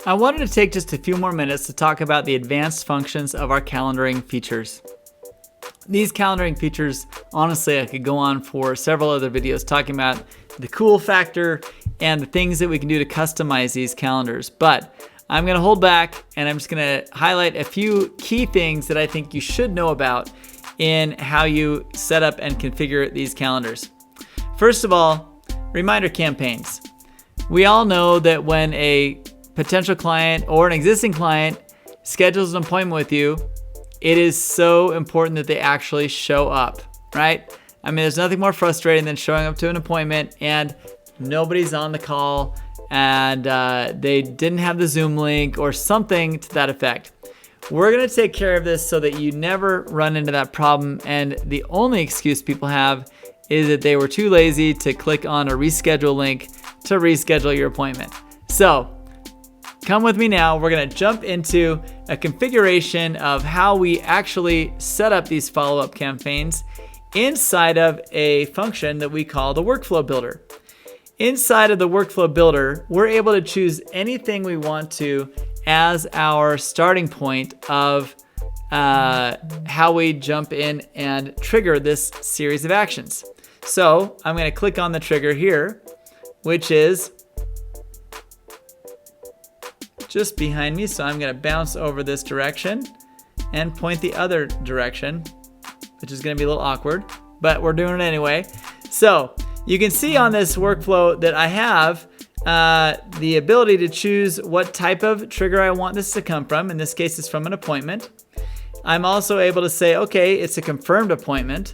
I wanted to take just a few more minutes to talk about the advanced functions of our calendaring features. These calendaring features, honestly, I could go on for several other videos talking about the cool factor and the things that we can do to customize these calendars. But I'm going to hold back and I'm just going to highlight a few key things that I think you should know about in how you set up and configure these calendars. First of all, reminder campaigns. We all know that when a potential client or an existing client schedules an appointment with you, it is so important that they actually show up, right? I mean, there's nothing more frustrating than showing up to an appointment and nobody's on the call and they didn't have the Zoom link or something to that effect. We're gonna take care of this so that you never run into that problem, and the only excuse people have is that they were too lazy to click on a reschedule link to reschedule your appointment. So come with me now. We're gonna jump into a configuration of how we actually set up these follow-up campaigns inside of a function that we call the workflow builder. Inside of the workflow builder, we're able to choose anything we want to as our starting point of how we jump in and trigger this series of actions. So I'm gonna click on the trigger here, which is just behind me. So I'm gonna bounce over this direction and point the other direction, which is gonna be a little awkward, but we're doing it anyway. So you can see on this workflow that I have the ability to choose what type of trigger I want this to come from. In this case, it's from an appointment. I'm also able to say, okay, it's a confirmed appointment,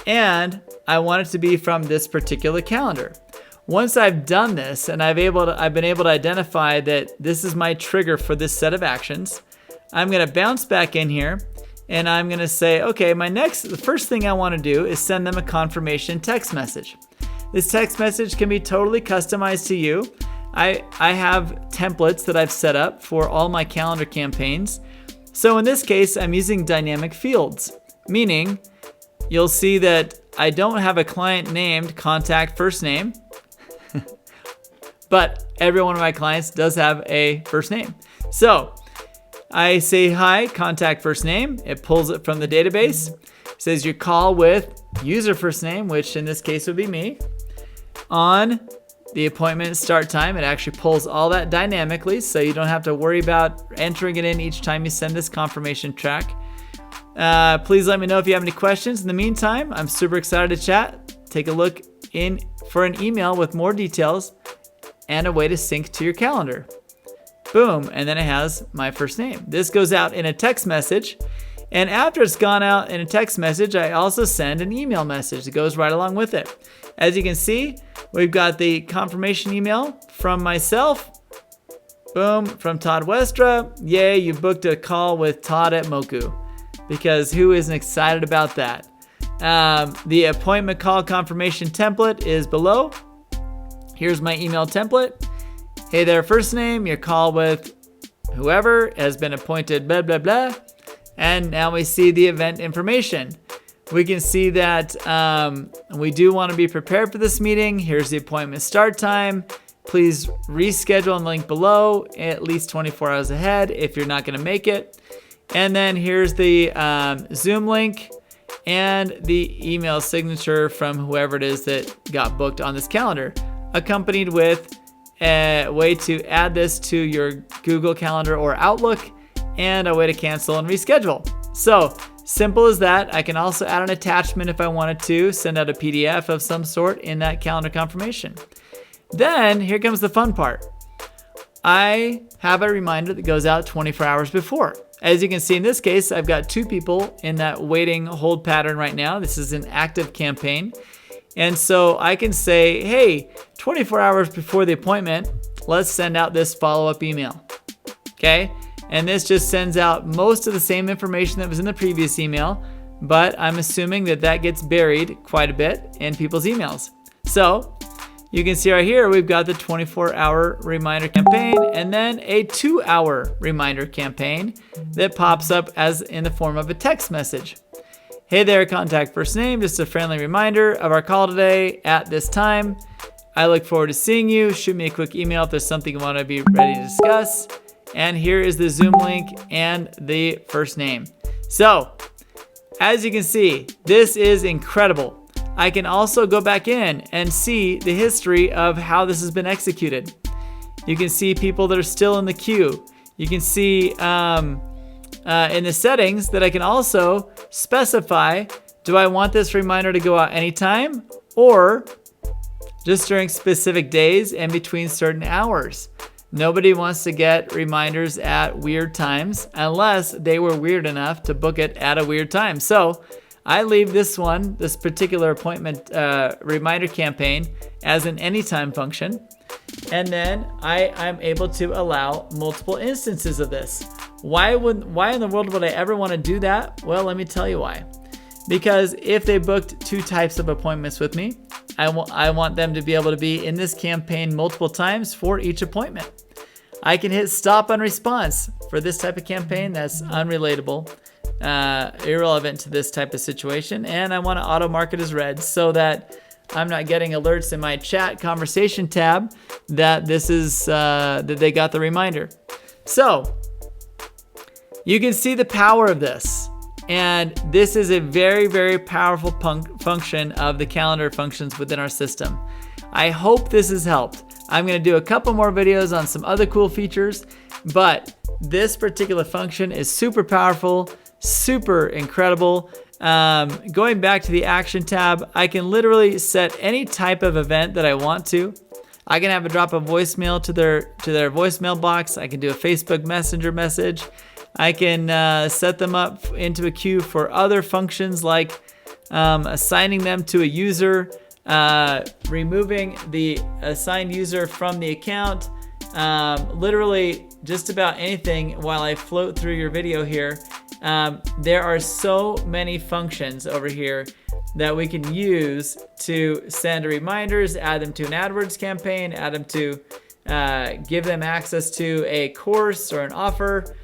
and I want it to be from this particular calendar. Once I've done this and I've been able to identify that this is my trigger for this set of actions, I'm gonna bounce back in here and I'm gonna say, okay, the first thing I wanna do is send them a confirmation text message. This text message can be totally customized to you. I have templates that I've set up for all my calendar campaigns. So in this case, I'm using dynamic fields, meaning you'll see that I don't have a client named contact first name, but every one of my clients does have a first name. So I say, hi, contact first name. It pulls it from the database. It says your call with user first name, which in this case would be me. On the appointment start time, it actually pulls all that dynamically, so you don't have to worry about entering it in each time you send this confirmation track. Please let me know if you have any questions. In the meantime, I'm super excited to chat. Take a look in for an email with more details and a way to sync to your calendar. Boom, and then it has my first name. This goes out in a text message, and after it's gone out in a text message, I also send an email message that goes right along with it. As you can see, we've got the confirmation email from myself. Boom, from Todd Westra. Yay, you booked a call with Todd at Moku. Because who isn't excited about that? The appointment call confirmation template is below. Here's my email template. Hey there, first name, your call with whoever has been appointed, blah, blah, blah. And now we see the event information. We can see that we do want to be prepared for this meeting. Here's the appointment start time. Please reschedule on the link below at least 24 hours ahead if you're not going to make it. And then here's the Zoom link and the email signature from whoever it is that got booked on this calendar, accompanied with a way to add this to your Google Calendar or Outlook and a way to cancel and reschedule. So simple as that. I can also add an attachment if I wanted to, send out a PDF of some sort in that calendar confirmation. Then here comes the fun part. I have a reminder that goes out 24 hours before. As you can see in this case, I've got 2 people in that waiting hold pattern right now. This is an active campaign. And so I can say, hey, 24 hours before the appointment, let's send out this follow-up email. Okay? And this just sends out most of the same information that was in the previous email, but I'm assuming that that gets buried quite a bit in people's emails. So you can see right here, we've got the 24-hour reminder campaign and then a 2-hour reminder campaign that pops up as in the form of a text message. hey there, contact first name, just a friendly reminder of our call today at this time. I look forward to seeing you. Shoot me a quick email if there's something you want to be ready to discuss. And here is the Zoom link and the first name. So, as you can see, this is incredible. I can also go back in and see the history of how this has been executed. You can see people that are still in the queue. You can see in the settings that I can also specify, do I want this reminder to go out anytime or just during specific days and between certain hours? Nobody wants to get reminders at weird times unless they were weird enough to book it at a weird time. So I leave this particular appointment reminder campaign as an anytime function. And then I'm able to allow multiple instances of this. Why in the world would I ever want to do that? Well, let me tell you why. Because if they booked 2 types of appointments with me, I want them to be able to be in this campaign multiple times for each appointment. I can hit stop on response for this type of campaign that's unrelatable, irrelevant to this type of situation, and I want to auto mark it as read so that I'm not getting alerts in my chat conversation tab that this is that they got the reminder. So you can see the power of this. And this is a very, very powerful function of the calendar functions within our system. I hope this has helped. I'm going to do a couple more videos on some other cool features, but this particular function is super powerful, super incredible. Going back to the action tab, I can literally set any type of event that I want to. I can have a drop a voicemail to their voicemail box. I can do a Facebook Messenger message. I can set them up into a queue for other functions like assigning them to a user, removing the assigned user from the account, literally just about anything while I float through your video here. There are so many functions over here that we can use to send reminders, add them to an AdWords campaign, add them to give them access to a course or an offer.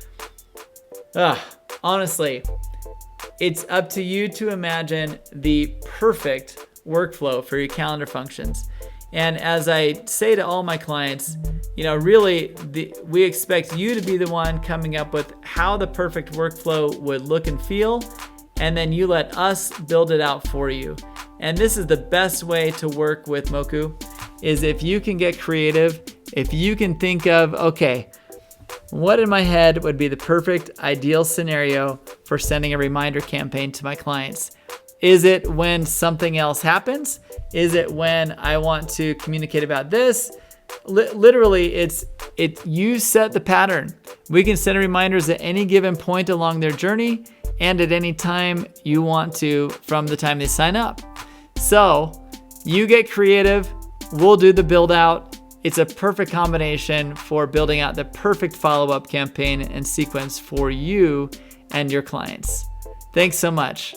Honestly, it's up to you to imagine the perfect workflow for your calendar functions. And as I say to all my clients, really we expect you to be the one coming up with how the perfect workflow would look and feel, and then you let us build it out for you. And this is the best way to work with Moku, is if you can get creative, if you can think of, okay, what in my head would be the perfect ideal scenario for sending a reminder campaign to my clients? Is it when something else happens? Is it when I want to communicate about this? Literally, you set the pattern. We can send reminders at any given point along their journey and at any time you want to from the time they sign up. So you get creative, we'll do the build out. It's a perfect combination for building out the perfect follow-up campaign and sequence for you and your clients. Thanks so much.